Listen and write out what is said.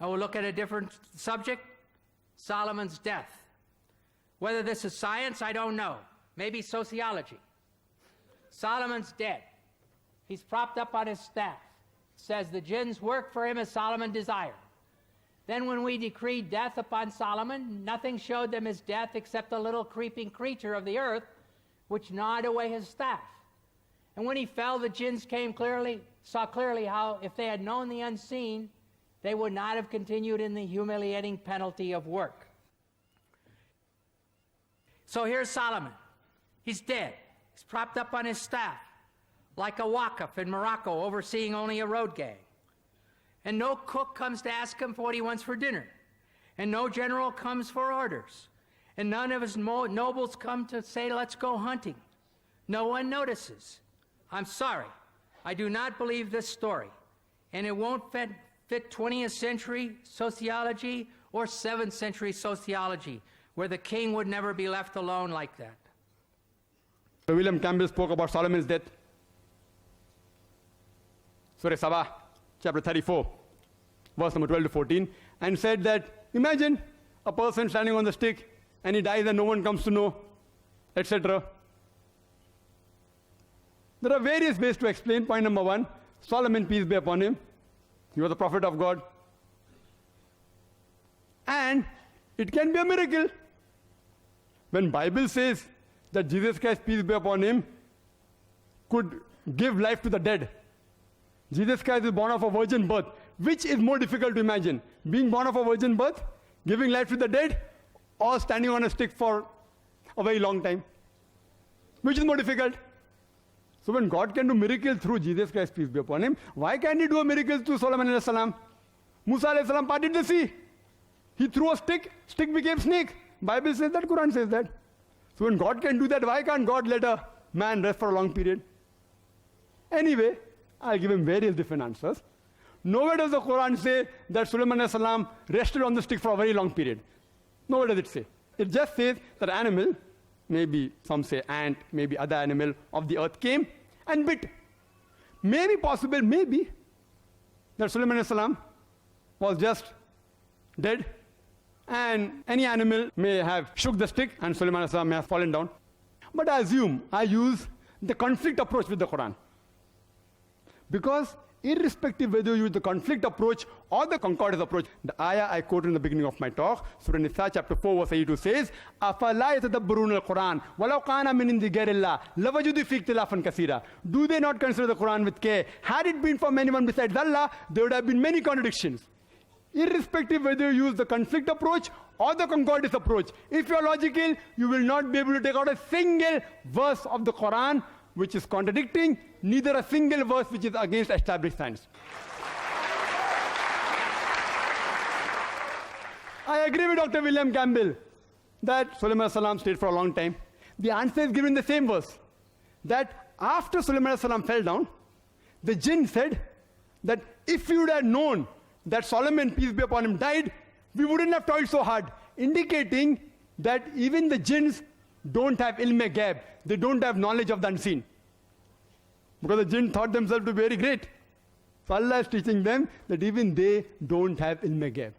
I will look at a different subject, Solomon's death. Whether this is science, I don't know. Maybe sociology. Solomon's dead. He's propped up on his staff. It says the jinns worked for him as Solomon desired. Then when we decreed death upon Solomon, nothing showed them his death except a little creeping creature of the earth, which gnawed away his staff. And when he fell, the jinns saw clearly how, if they had known the unseen, they would not have continued in the humiliating penalty of work. So here's Solomon. He's dead. He's propped up on his staff, like a wakaf in Morocco, overseeing only a road gang. And no cook comes to ask him for what he wants for dinner. And no general comes for orders. And none of his nobles come to say, let's go hunting. No one notices. I'm sorry. I do not believe this story. And it won't fit 20th century sociology or 7th century sociology, where the king would never be left alone like that. William Campbell spoke about Solomon's death. Surah Sabah, chapter 34, verse number 12 to 14, and said that, imagine a person standing on the stick and he dies and no one comes to know, etc. There are various ways to explain. Point number one, Solomon, peace be upon him, he was a prophet of God. And it can be a miracle. When Bible says that Jesus Christ, peace be upon him, could give life to the dead. Jesus Christ is born of a virgin birth. Which is more difficult to imagine? Being born of a virgin birth, giving life to the dead, or standing on a stick for a very long time? Which is more difficult? So when God can do miracles through Jesus Christ, peace be upon him, why can't he do a miracle through Solomon alayhi salam? Musa alayhi salam parted the sea. He threw a stick became snake. Bible says that, Quran says that. So when God can do that, why can't God let a man rest for a long period? Anyway, I'll give him various different answers. Nowhere does the Quran say that Sulaiman alayhi salam rested on the stick for a very long period. Nowhere does it say. It just says that an animal, maybe some say ant, maybe other animal of the earth came and bit. Maybe possible, maybe, that Sulaiman alayhi salam was just dead, and any animal may have shook the stick and Sulaiman alayhi salam may have fallen down. But I assume I use the conflict approach with the Quran. Because irrespective whether you use the conflict approach or the concordance approach, the ayah I quoted in the beginning of my talk, Surah Nisa chapter 4 verse 82 says, أَفَلَا يَتَدَبَّرُونَ الْقُرْآنَ وَلَوْ كَانَ مِنْ عِنْدِ غَيْرِ اللَّهِ لَوَجَدُوا فِيهِ اخْتِلَافًا كَثِيرًا. Do they not consider the Quran with care? Had it been from anyone besides Allah, there would have been many contradictions. Irrespective whether you use the conflict approach or the concordance approach, if you are logical, you will not be able to take out a single verse of the Quran which is contradicting, neither a single verse which is against established science. I agree with Dr. William Campbell that Sulaiman salam stayed for a long time. The answer is given in the same verse, that after Sulaiman salam fell down, the jinn said that if you would have known that Solomon, peace be upon him, died, we wouldn't have toiled so hard, indicating that even the jinns don't have ilm-e-ghaib, they don't have knowledge of the unseen. Because the jinn thought themselves to be very great. So Allah is teaching them that even they don't have ilm-e-ghaib.